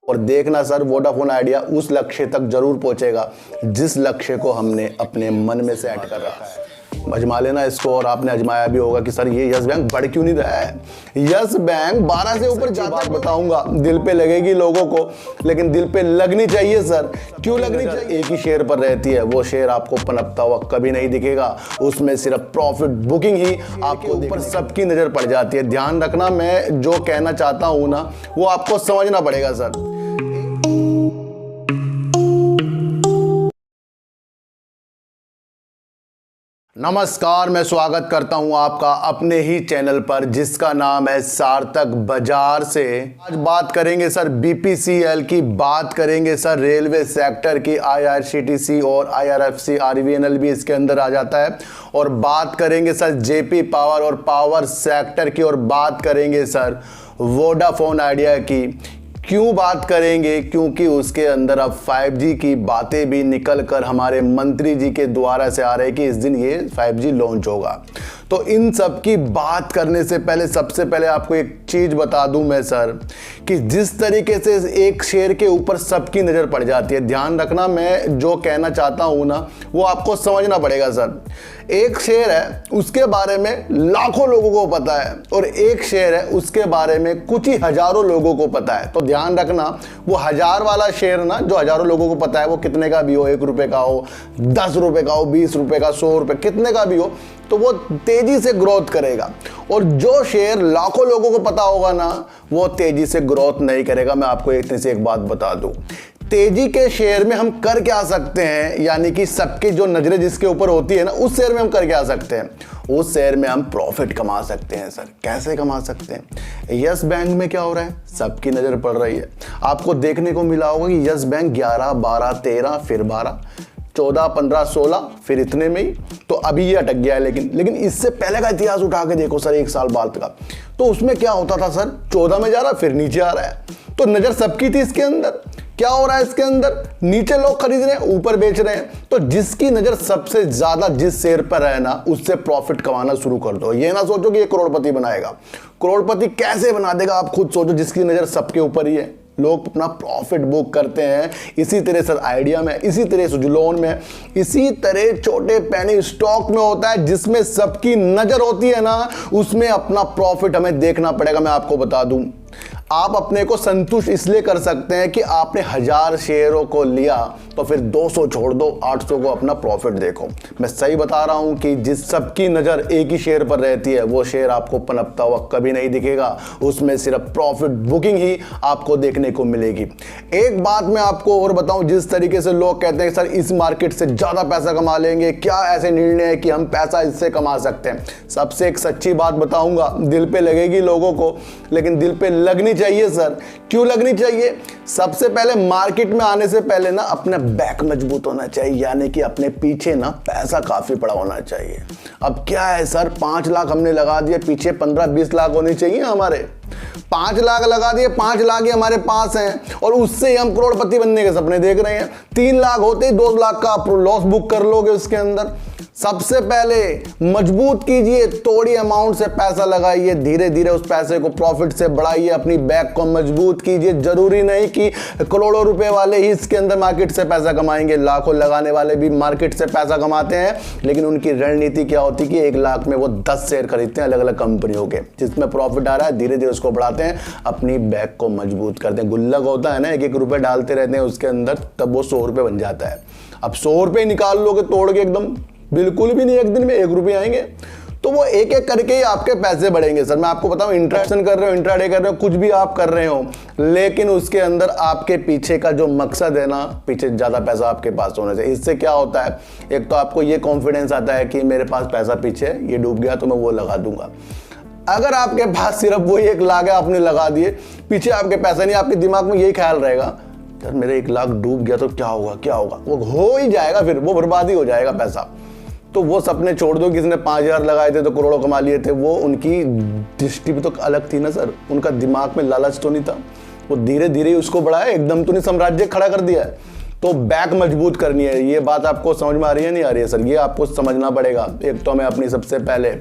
और देखना sir, Vodafone idea उस लक्ष्य तक जरूर पहुंचेगा जिस लक्ष्य को हमने अपने मन में सेट कर रखा है। आजमा लेना इसको। और आपने आजमाया भी होगा कि सर ये यस बैंक बढ़ क्यों नहीं रहा है। यस बैंक 12 से ऊपर जाता है, बताऊंगा। दिल पे लगेगी लोगों को, लेकिन दिल पे लगनी चाहिए सर। क्यों लगनी चाहिए? एक ही शेयर पर रहती है, वो शेयर आपको पनपता हुआ कभी नहीं दिखेगा। उसमें सिर्फ प्रॉफिट बुकिंग ही आपको ऊपर सबकी नजर पड़ जाती है। ध्यान रखना, मैं जो कहना चाहता हूं ना, वो आपको समझना पड़ेगा सर। नमस्कार, मैं स्वागत करता हूं आपका अपने ही चैनल पर जिसका नाम है सार्थक बाजार से। आज बात करेंगे सर बीपीसीएल की, बात करेंगे सर रेलवे सेक्टर की। आईआरसीटीसी और आईआरएफसी आरवीएनएल भी इसके अंदर आ जाता है। और बात करेंगे सर जेपी पावर और पावर सेक्टर की। और बात करेंगे सर वोडाफोन आइडिया की। क्यों बात करेंगे? क्योंकि उसके अंदर अब 5G की बातें भी निकल कर हमारे मंत्री जी के द्वारा से आ रहे हैं कि इस दिन ये 5G लॉन्च होगा। तो इन सब की बात करने से पहले सबसे पहले आपको एक चीज बता दूं मैं सर, कि जिस तरीके से एक शेयर के ऊपर सबकी नजर पड़ जाती है, ध्यान रखना, मैं जो कहना चाहता हूं ना, वो आपको समझना पड़ेगा सर। एक शेयर है, उसके बारे में लाखों लोगों को पता है, और एक शेयर है, उसके बारे में कुछ ही हजारों लोगों को पता है। तो ध्यान रखना, वो 1000 वाला शेयर ना, जो हजारों लोगों को पता है, वो कितने का भी हो, 1 रुपए का हो, 10 रुपए का हो, 20 रुपए का, 100 रुपए, कितने का भी हो, तो वो तेजी से ग्रोथ करेगा। और जो शेयर लाखों लोगों को पता होगा ना, वो तेजी से ग्रोथ नहीं करेगा। मैं आपको इतनी सी एक बात बता दूं, तेजी के शेयर में हम कर क्या सकते हैं, यानी कि सबकी जो नजरें जिसके ऊपर होती है ना, उस शेयर में हम कर क्या सकते हैं? उस शेयर में हम प्रॉफिट कमा सकते हैं सर। कैसे कमा सकते हैं? यस बैंक में क्या हो रहा है, सबकी नजर पड़ रही है। आपको देखने को मिला होगा कि यस बैंक 11, 12, 13, फिर 12, 14, 15, 16, फिर इतने में ही, तो अभी ये अटक गया है। लेकिन इससे पहले का इतिहास उठा के देखो सर, 1 साल बाद का, तो उसमें क्या होता था सर, 14 में जा रहा, फिर नीचे आ रहा है। तो नजर सबकी थी इसके अंदर। क्या हो रहा है इसके अंदर? नीचे लोग खरीद रहे हैं, ऊपर बेच रहे हैं। तो जिसकी नजर सबसे ज्यादा जिस शेयर पर है ना, उससे प्रॉफिट कमाना शुरू कर दो। ये ना सोचो कि ये करोड़पति बनाएगा। करोड़पति कैसे बना देगा, आप खुद सोचो। जिसकी नजर सबके ऊपर ही है, लोग अपना प्रॉफिट बुक करते हैं। इसी तरह सर आइडिया में, इसी तरह सुजलोन में, इसी तरह छोटे पैनी स्टॉक में होता है। जिसमें सबकी नजर होती है ना, उसमें अपना प्रॉफिट हमें देखना पड़ेगा। मैं आपको बता दूं, आप अपने को संतुष्ट इसलिए कर सकते हैं कि आपने 1000 शेयरों को लिया, तो फिर 200 छोड़ दो, 800 को अपना प्रॉफिट देखो। मैं सही बता रहा हूं कि जिस सबकी नजर एक ही शेयर पर रहती है, वो शेयर आपको पनपता हुआ कभी नहीं दिखेगा। उसमें सिर्फ प्रॉफिट बुकिंग ही आपको देखने को मिलेगी। एक बात मैं आपको और बताऊं, जिस तरीके से लोग कहते हैं सर इस मार्केट से ज्यादा पैसा कमा लेंगे, क्या ऐसे निर्णय है कि हम पैसा इससे कमा सकते हैं? सबसे एक सच्ची बात बताऊंगा, दिल पे लगेगी लोगों को, लेकिन दिल पे लगनी चाहिए सर। क्यों लगनी चाहिए? सबसे पहले मार्केट में आने से पहले ना अपना बैक मजबूत होना चाहिए, यानी कि अपने पीछे ना पैसा काफी पड़ा होना चाहिए। अब क्या है सर, 5 लाख हमने लगा दिए, पीछे 15-20 लाख होने चाहिए हमारे। 5 लाख लगा दिए, 5 लाख ही हमारे पास हैं, और उससे ही हम करोड़पति बनने के सपने देख रहे हैं। 3 लाख होते ही 2 लाख का आप लॉस बुक कर लोगे उसके अंदर। सबसे पहले मजबूत कीजिए, थोड़ी अमाउंट से पैसा लगाइए, धीरे धीरे उस पैसे को प्रॉफिट से बढ़ाइए, अपनी बैक को मजबूत कीजिए। जरूरी नहीं कि करोड़ों रुपए वाले ही इसके अंदर मार्केट से पैसा कमाएंगे, लाखों लगाने वाले भी मार्केट से पैसा कमाते हैं। लेकिन उनकी रणनीति क्या होती है कि 1 लाख में वो 10 शेयर खरीदते हैं अलग अलग कंपनियों के, जिसमें प्रॉफिट आ रहा है, धीरे धीरे उसको बढ़ाते हैं, अपनी बैक को मजबूत करते हैं। गुल्लक होता है ना, 1-1 रुपए डालते रहते हैं उसके अंदर, तब वो 100 रुपए बन जाता है। अब 100 रुपए निकाल लोगे तोड़ के एकदम, बिल्कुल भी नहीं, एक दिन में 1 रुपये आएंगे। तो वो एक एक करके ही आपके पैसे बढ़ेंगे सर। मैं आपको बताऊं, इंट्रैक्शन कर रहे हो, इंट्राडे कर रहे हो, कुछ भी आप कर रहे हो, लेकिन उसके अंदर आपके पीछे का जो मकसद है ना, पीछे ज्यादा पैसा आपके पास होने से, इससे क्या होता है, एक तो आपको ये कॉन्फिडेंस आता है कि मेरे पास पैसा पीछे है, ये डूब गया तो मैं वो लगा दूंगा। अगर आपके पास सिर्फ वो 1 लाख है, आपने लगा दिए, पीछे आपके पैसा नहीं, आपके दिमाग में यही ख्याल रहेगा, यार मेरे 1 लाख डूब गया तो क्या होगा, क्या होगा, वो हो ही जाएगा, फिर वो बर्बादी हो जाएगा पैसा। तो वो सपने छोड़ दो, किसी ने 5000 लगाए थे तो करोड़ों कमा लिए थे, वो उनकी दृष्टि भी तो अलग थी ना सर, उनका दिमाग में लालच तो नहीं था, वो धीरे धीरे उसको बढ़ाया, एकदम तो नहीं साम्राज्य खड़ा कर दिया है। तो बैक मजबूत करनी है। ये बात आपको समझ में आ रही है नहीं आ रही है सर? ये आपको समझना पड़ेगा। एक तो हमें अपनी सबसे पहले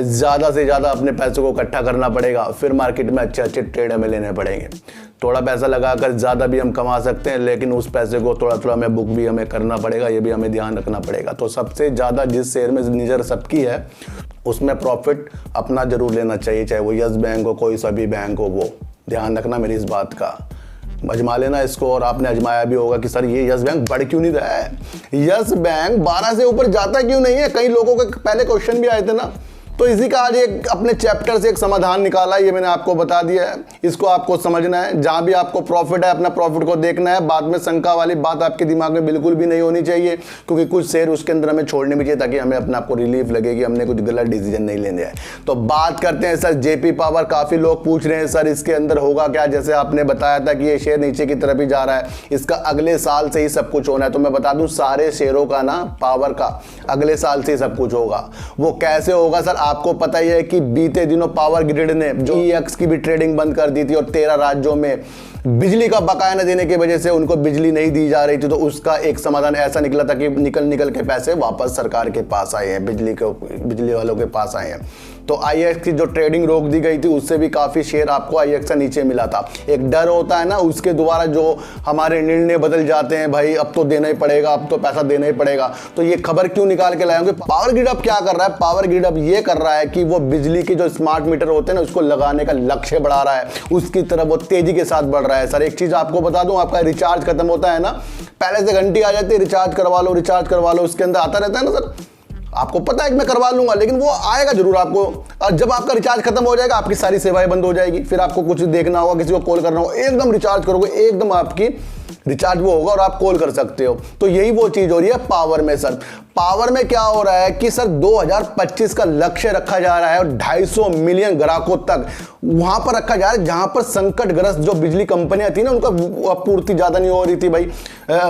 ज़्यादा से ज़्यादा अपने पैसों को इकट्ठा करना पड़ेगा, फिर मार्केट में अच्छे अच्छे ट्रेड हमें लेने पड़ेंगे। थोड़ा पैसा लगाकर ज़्यादा भी हम कमा सकते हैं, लेकिन उस पैसे को थोड़ा थोड़ा हमें बुक भी हमें करना पड़ेगा, ये भी हमें ध्यान रखना पड़ेगा। तो सबसे ज़्यादा जिस शेयर में नज़र सबकी है उसमें प्रॉफिट अपना जरूर लेना चाहिए, चाहे वो यस बैंक हो, कोई सा भी बैंक हो, वो ध्यान रखना मेरी इस बात का। अजमा लेना इसको, और आपने अजमाया भी होगा कि सर ये यस बैंक बढ़ क्यों नहीं रहा है, यस बैंक 12 से ऊपर जाता क्यों नहीं है। कई लोगों के पहले क्वेश्चन भी आए थे ना, तो इसी का आज एक अपने चैप्टर से एक समाधान निकाला, ये मैंने आपको बता दिया है। इसको आपको समझना है, जहां भी आपको प्रॉफिट है अपना प्रॉफिट को देखना है। बाद में शंका वाली बात आपके दिमाग में बिल्कुल भी नहीं होनी चाहिए, क्योंकि कुछ शेयर उसके अंदर हमें छोड़ने भी चाहिए ताकि हमें अपने आपको रिलीफ लगे कि हमने कुछ गलत डिसीजन नहीं लेने हैं। तो बात करते हैं सर जेपी पावर। काफी लोग पूछ रहे हैं सर इसके अंदर होगा क्या, जैसे आपने बताया था कि ये शेयर नीचे की तरफ ही जा रहा है, इसका अगले साल से ही सब कुछ होना है। तो मैं बता दूं सारे शेयरों का ना, पावर का अगले साल से ही सब कुछ होगा। वो कैसे होगा सर, आपको पता ही है कि बीते दिनों पावर ग्रिड ने जो ईएक्स की भी ट्रेडिंग बंद कर दी थी, और 13 राज्यों में बिजली का बकाया न देने की वजह से उनको बिजली नहीं दी जा रही थी। तो उसका एक समाधान ऐसा निकला था कि निकल के पैसे वापस सरकार के पास आए हैं, बिजली वालों के पास आए हैं। तो आईएक्स की जो ट्रेडिंग रोक दी गई थी उससे भी काफी शेयर आपको आईएक्स से नीचे मिला था। एक डर होता है ना, उसके द्वारा जो हमारे निर्णय बदल जाते हैं, भाई अब तो देना ही पड़ेगा, अब तो पैसा देना ही पड़ेगा। तो ये खबर क्यों निकाल के लाएंगे। पावर ग्रिड अब क्या कर रहा है, पावर ग्रिड अब ये कर रहा है कि वो बिजली के जो स्मार्ट मीटर होते हैं ना, उसको लगाने का लक्ष्य बढ़ा रहा है, उसकी तरफ वो तेजी के साथ बढ़ रहा है। सर एक चीज आपको बता दूं, आपका रिचार्ज खत्म होता है ना, पहले से घंटी आ जाती है रिचार्ज करवा लो, उसके अंदर आता रहता है ना सर, आपको पता है कि मैं करवा लूंगा, लेकिन वो आएगा जरूर आपको। और जब आपका रिचार्ज खत्म हो जाएगा आपकी सारी सेवाएं बंद हो जाएगी, फिर आपको कुछ देखना होगा, किसी को कॉल करना होगा, एकदम रिचार्ज करोगे, एकदम आपकी रिचार्ज वो होगा और आप कॉल कर सकते हो। तो यही वो चीज हो रही है पावर में। सर पावर में क्या हो रहा है कि सर 2025 का लक्ष्य रखा जा रहा है, और 250 मिलियन ग्राहकों तक वहां पर रखा जा रहा है जहां पर संकटग्रस्त जो बिजली कंपनियां थी ना, उनका आपूर्ति ज्यादा नहीं हो रही थी भाई,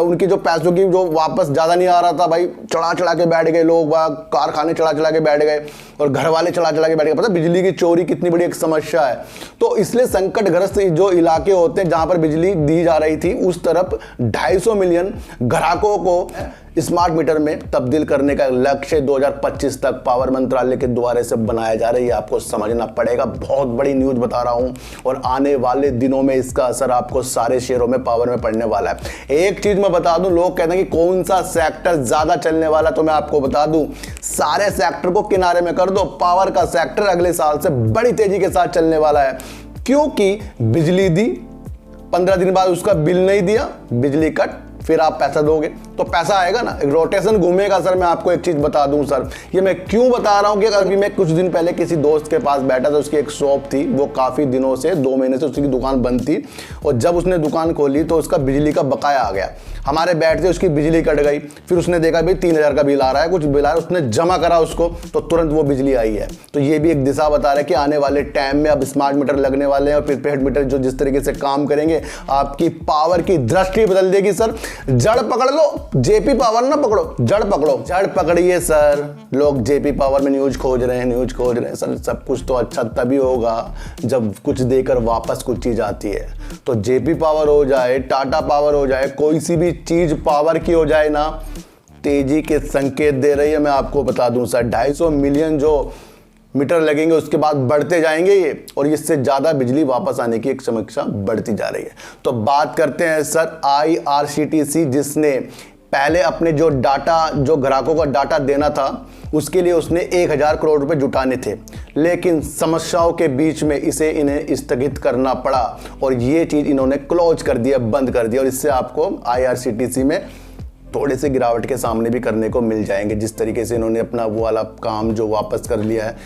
उनकी जो पैसों की जो वापस ज्यादा नहीं आ रहा था भाई, चढ़ा के बैठ गए लोग, कारखाने चढ़ा के बैठ गए, और घर वाले चढ़ा के बैठ गए। पता बिजली की चोरी कितनी बड़ी एक समस्या है। तो इसलिए संकटग्रस्त जो इलाके होते हैं जहां पर बिजली दी जा रही थी, उस तरफ 250 मिलियन ग्राहकों को स्मार्ट मीटर में तब्दील करने का लक्ष्य 2025 तक पावर मंत्रालय के द्वारा से बनाया जा रही है। आपको समझना पड़ेगा, बहुत बड़ी न्यूज बता रहा हूं, और आने वाले दिनों में इसका असर आपको सारे शेयरों में पावर में पड़ने वाला है। एक चीज मैं बता दूं, लोग कहते हैं कि कौन सा सेक्टर ज्यादा चलने वाला, तो मैं आपको बता दूं सारे सेक्टर को किनारे में कर दो, पावर का सेक्टर अगले साल से बड़ी तेजी के साथ चलने वाला है। क्योंकि बिजली दी, 15 दिन बाद उसका बिल नहीं दिया, बिजली कट, फिर आप पैसा दोगे तो पैसा आएगा ना, एक रोटेशन घूमेगा। सर मैं आपको एक चीज बता दूं सर, ये मैं क्यों बता रहा हूं कि अभी मैं कुछ दिन पहले किसी दोस्त के पास बैठा था, उसकी एक शॉप थी, वो काफी दिनों से 2 महीने से उसकी दुकान बंद थी, और जब उसने दुकान खोली तो उसका बिजली का बकाया आ गया। हमारे बैठते उसकी बिजली कट गई, फिर उसने देखा भाई 3000 का बिल आ रहा है, कुछ बिल आ रहा है, उसने जमा करा उसको, तो तुरंत वो बिजली आई है। तो ये भी एक दिशा बता रहा है कि आने वाले टाइम में अब स्मार्ट मीटर लगने वाले हैं, और प्रीपेड मीटर जो जिस तरीके से काम करेंगे, आपकी पावर की दृष्टि बदल देगी। सर जड़ पकड़ लो, जेपी पावर ना पकड़ो, जड़ पकड़ो, जड़ पकड़िए सर। लोग जेपी पावर में न्यूज खोज रहे हैं सर, सब कुछ तो अच्छा तभी होगा जब कुछ देकर वापस कुछ चीज आती है। तो जेपी पावर हो जाए, टाटा पावर हो जाए, कोई सी भी चीज पावर की हो जाए ना, तेजी के संकेत दे रही है। मैं आपको बता दूं सर, 250 मिलियन जो मीटर लगेंगे उसके बाद बढ़ते जाएंगे ये, और इससे ज्यादा बिजली वापस आने की एक समस्या बढ़ती जा रही है। तो बात करते हैं सर आईआरसीटीसी, जिसने पहले अपने जो डाटा, जो ग्राहकों का डाटा देना था, उसके लिए उसने 1000 करोड़ रुपए जुटाने थे, लेकिन समस्याओं के बीच में इन्हें स्थगित करना पड़ा, और ये चीज इन्होंने क्लोज कर दिया, बंद कर दिया, और इससे आपको आईआरसीटीसी में थोड़े से गिरावट के सामने भी करने को मिल जाएंगे, जिस तरीके से इन्होंने अपना वो वाला काम जो वापस कर लिया है।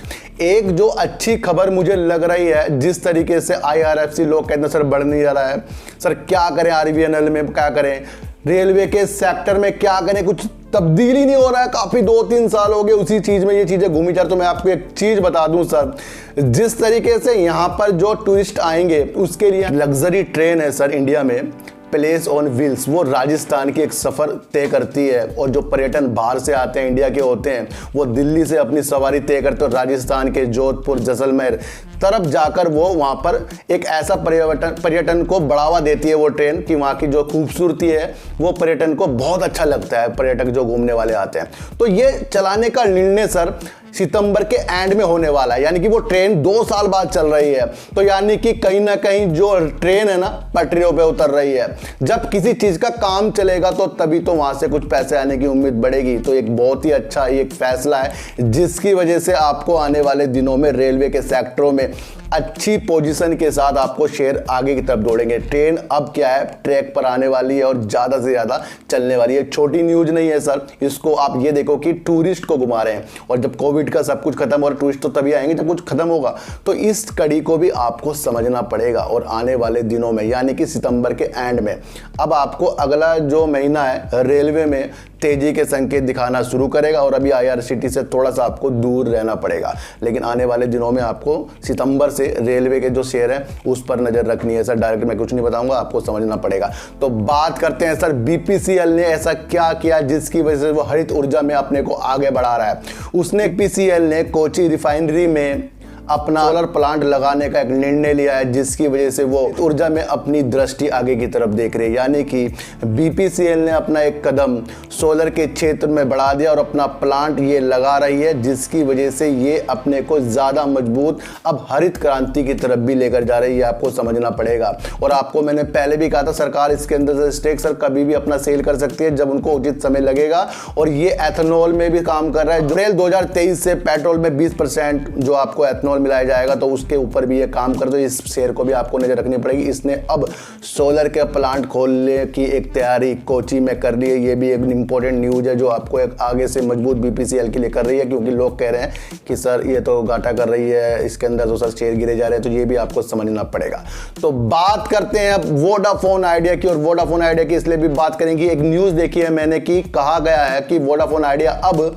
एक जो अच्छी खबर मुझे लग रही है, जिस तरीके से आईआरएफसी, लोग कहते हैं सर बढ़ नहीं जा रहा है, सर क्या करें, आरबीएनएल में क्या करें, रेलवे के सेक्टर में क्या करें, कुछ तब्दीली नहीं हो रहा है, काफी 2-3 साल हो गए उसी चीज में ये चीजें घूमी जा रही। तो मैं आपको एक चीज बता दूं सर, जिस तरीके से यहाँ पर जो टूरिस्ट आएंगे उसके लिए लग्जरी ट्रेन है सर इंडिया में, प्लेस ऑन व्हील्स, वो राजस्थान की एक सफ़र तय करती है, और जो पर्यटन बाहर से आते हैं, इंडिया के होते हैं, वो दिल्ली से अपनी सवारी तय करते हैं, राजस्थान के जोधपुर, जैसलमेर तरफ जाकर वो वहाँ पर एक ऐसा पर्यटन को बढ़ावा देती है वो ट्रेन कि वहाँ की जो खूबसूरती है वो पर्यटन को बहुत अच्छा लगता है, पर्यटक जो घूमने वाले आते हैं। तो ये चलाने का निर्णय सर सितंबर के एंड में होने वाला है, यानी कि वो ट्रेन 2 साल बाद चल रही है। तो यानी कि कहीं ना कहीं जो ट्रेन है ना पटरियों पे उतर रही है। जब किसी चीज का काम चलेगा तो तभी तो वहां से कुछ पैसे आने की उम्मीद बढ़ेगी। तो एक बहुत ही अच्छा एक फैसला है जिसकी वजह से आपको आने वाले दिनों में रेलवे के सेक्टरों में अच्छी पोजीशन के साथ आपको शेयर आगे की तरफ दौड़ेंगे। ट्रेन अब क्या है, ट्रैक पर आने वाली है और ज़्यादा से ज़्यादा चलने वाली है। छोटी न्यूज़ नहीं है सर, इसको आप ये देखो कि टूरिस्ट को घुमा रहे हैं और जब कोविड का सब कुछ खत्म हो रहा है, टूरिस्ट तो तभी आएंगे जब कुछ खत्म होगा। तो इस कड़ी को भी आपको समझना पड़ेगा और आने वाले दिनों में यानी कि सितंबर के एंड में अब आपको अगला जो महीना है रेलवे में तेजी के संकेत दिखाना शुरू करेगा और अभी IRCTC से थोड़ा सा आपको दूर रहना पड़ेगा। लेकिन आने वाले दिनों में आपको सितंबर से रेलवे के जो शेयर है उस पर नजर रखनी है सर। डायरेक्ट मैं कुछ नहीं बताऊंगा, आपको समझना पड़ेगा। तो बात करते हैं सर BPCL ने ऐसा क्या किया जिसकी वजह से वो हरित ऊर्जा में अपने को आगे बढ़ा रहा है। उसने BPCL ने कोची रिफाइनरी में अपना सोलर प्लांट लगाने का एक निर्णय लिया है जिसकी वजह से वो ऊर्जा में अपनी दृष्टि आगे की तरफ देख रही है। यानी कि BPCL ने अपना एक कदम सोलर के क्षेत्र में बढ़ा दिया और अपना प्लांट ये लगा रही है जिसकी वजह से ये अपने को ज़्यादा मजबूत अब हरित क्रांति की तरफ भी लेकर जा रही है। आपको समझना पड़ेगा। और आपको मैंने पहले भी कहा था सरकार इसके अंदर से स्टेक सर कभी भी अपना सेल कर सकती है जब उनको उचित समय लगेगा। और ये एथेनॉल में भी काम कर रहा है। अप्रैल 2023 से पेट्रोल में 20% जो आपको एथेनॉल मिलाया जाएगा तो उसके ऊपर भी ये काम कर दो। इस शेयर को भी आपको नजर रखनी पड़ेगी। इसने अब सोलर के प्लांट खोलने की एक तैयारी कोची में कर ली है। ये भी एक इंपॉर्टेंट न्यूज है जो आपको एक आगे से मजबूत BPCL के लिए कर रही है, क्योंकि लोग कह रहे हैं कि सर ये तो घाटा कर रही है, इसके अंदर तो सर शेयर गिरे जा रहे हैं। तो ये भी आपको समझना पड़ेगा। तो बात करते हैं अब वोडाफोन आइडिया की। और वोडाफोन आइडिया की इसलिए भी बात करेंगे, एक न्यूज देखी है मैंने कि कहा गया है कि वोडाफोन आइडिया अब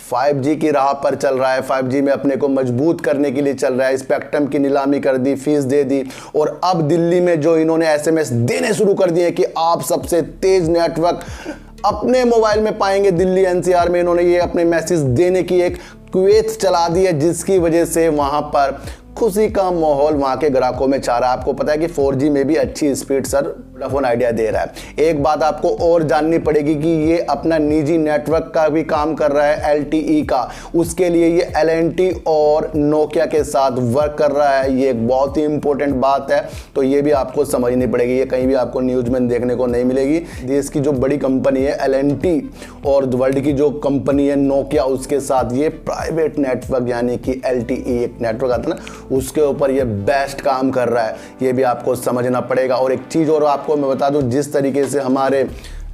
5G की राह पर चल रहा है। 5G में अपने को मजबूत करने के लिए चल रहा है। स्पेक्ट्रम की नीलामी कर दी, फीस दे दी और अब दिल्ली में जो इन्होंने SMS देने शुरू कर दिए कि आप सबसे तेज नेटवर्क अपने मोबाइल में पाएंगे। दिल्ली NCR में इन्होंने ये अपने मैसेज देने की एक क्विज चला दी है जिसकी वजह से वहां पर खुशी का माहौल वहां के ग्राहकों में छा रहा है। आपको पता है कि 4G में भी अच्छी स्पीड सर वोडाफोन आइडिया दे रहा है। एक बात आपको और जाननी पड़ेगी कि ये अपना निजी नेटवर्क का भी काम कर रहा है LTE का। उसके लिए ये L&T और नोकिया के साथ वर्क कर रहा है। ये एक बहुत ही इंपॉर्टेंट बात है, तो ये भी आपको समझनी पड़ेगी। ये कहीं भी आपको न्यूज में देखने को नहीं मिलेगी। देश की जो बड़ी कंपनी है L&T और वर्ल्ड की जो कंपनी है नोकिया, उसके साथ ये प्राइवेट नेटवर्क यानी कि LTE एक नेटवर्क आता है ना, उसके ऊपर ये बेस्ट काम कर रहा है। ये भी आपको समझना पड़ेगा। और एक चीज़ और आपको मैं बता दूं, जिस तरीके से हमारे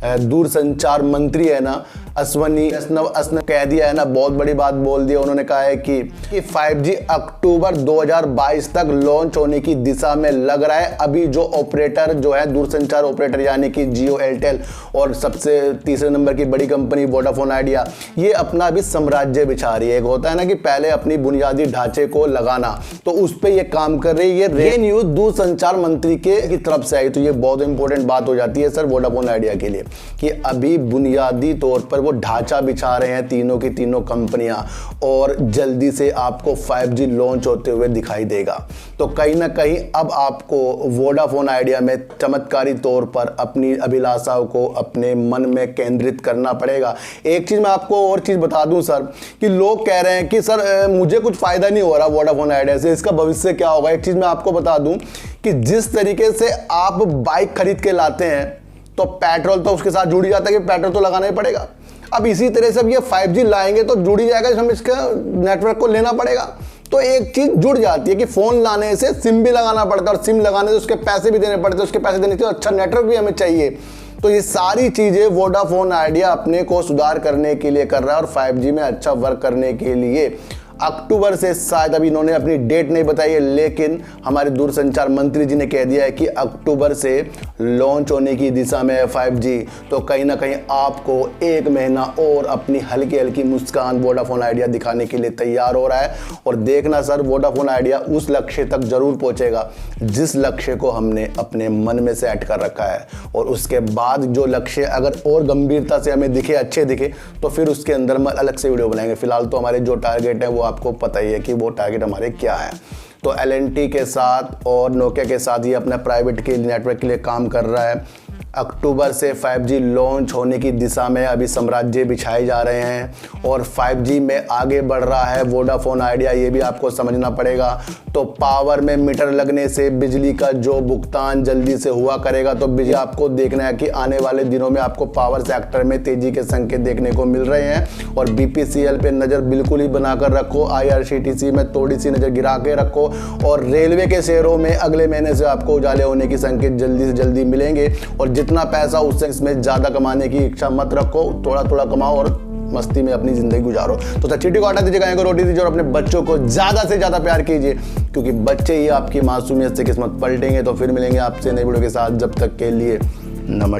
दूरसंचार मंत्री है ना अश्वनी कह दिया है ना, बहुत बड़ी बात बोल दी। उन्होंने कहा है कि 5G अक्टूबर 2022 तक लॉन्च होने की दिशा में लग रहा है। अभी जो ऑपरेटर जो है दूरसंचार ऑपरेटर यानी कि जियो, एयरटेल और सबसे तीसरे नंबर की बड़ी कंपनी वोडाफोन आइडिया, ये अपना भी साम्राज्य बिछा रही है। एक होता है ना कि पहले अपनी बुनियादी ढांचे को लगाना, तो उस पर ये काम कर रही है। ये न्यूज दूरसंचार मंत्री की तरफ से आई, तो ये बहुत इंपॉर्टेंट बात हो जाती है सर वोडाफोन आइडिया के लिए कि अभी बुनियादी तौर पर वो ढांचा बिछा रहे हैं तीनों की तीनों कंपनियां और जल्दी से आपको 5G लॉन्च होते हुए दिखाई देगा। तो कहीं ना कहीं अब आपको वोडाफोन आइडिया में चमत्कारी तौर पर अपनी अभिलाषाओं को अपने मन में केंद्रित करना पड़ेगा। एक चीज मैं आपको और चीज बता दूं सर कि लोग कह रहे हैं कि सर मुझे कुछ फायदा नहीं हो रहा वोडाफोन आइडिया से, इसका भविष्य क्या होगा। एक चीज मैं आपको बता दूं कि जिस तरीके से आप बाइक खरीद के लाते हैं तो पेट्रोल तो उसके साथ जुड़ जाता है कि पेट्रोल तो लगाना ही पड़ेगा। अब इसी तरह से अब ये 5G लाएंगे तो जुड़ ही जाएगा, हम इसका नेटवर्क को लेना पड़ेगा। तो एक चीज जुड़ जाती है कि फोन लाने से सिम भी लगाना पड़ता है और सिम लगाने से उसके पैसे भी देने पड़ते हैं, उसके पैसे देने से अच्छा नेटवर्क भी हमें चाहिए। तो ये सारी चीजें वोडाफोन आइडिया अपने को सुधार करने के लिए कर रहा है और 5G में अच्छा वर्क करने के लिए अक्टूबर से, शायद अभी इन्होंने अपनी डेट नहीं बताई है, लेकिन हमारे दूरसंचार मंत्री जी ने कह दिया है कि अक्टूबर से लॉन्च होने की दिशा में है 5G। तो कहीं ना कहीं आपको एक महीना और अपनी हल्की हल्की मुस्कान वोडाफोन आइडिया दिखाने के लिए तैयार हो रहा है। और देखना सर वोडाफोन आइडिया उस लक्ष्य तक जरूर पहुंचेगा जिस लक्ष्य को हमने अपने मन में सेट कर रखा है। और उसके बाद जो लक्ष्य अगर और गंभीरता से हमें दिखे, अच्छे दिखे, तो फिर उसके अंदर हम अलग से वीडियो बनाएंगे। फिलहाल तो हमारे जो टारगेट है वो आपको पता ही है कि वो टारगेट हमारे क्या है। तो LNT के साथ और नोकिया के साथ ये अपना प्राइवेट के नेटवर्क के लिए काम कर रहा है। अक्टूबर से 5G लॉन्च होने की दिशा में अभी साम्राज्य बिछाए जा रहे हैं और 5G में आगे बढ़ रहा है वोडाफोन आइडिया, ये भी आपको समझना पड़ेगा। तो पावर में मीटर लगने से बिजली का जो भुगतान जल्दी से हुआ करेगा, तो बिजली आपको देखना है कि आने वाले दिनों में आपको पावर सेक्टर में तेजी के संकेत देखने को मिल रहे हैं। और BPCL पे नज़र बिल्कुल ही बनाकर रखो, IRCTC में थोड़ी सी नज़र गिरा के रखो और रेलवे के शेयरों में अगले महीने से आपको उजाले होने की संकेत जल्दी से जल्दी मिलेंगे। और जितना पैसा उससे इसमें ज़्यादा कमाने की इच्छा मत रखो, थोड़ा थोड़ा कमाओ और मस्ती में अपनी ज़िंदगी गुजारो। तो चीटी को हटा दीजिए, गाय को रोटी दीजिए और अपने बच्चों को ज़्यादा से ज़्यादा प्यार कीजिए, क्योंकि बच्चे ही आपकी मासूमियत से किस्मत पलटेंगे। तो फिर मिलेंगे आपसे नई वीडियो के साथ, जब तक के लिए नमस्कार।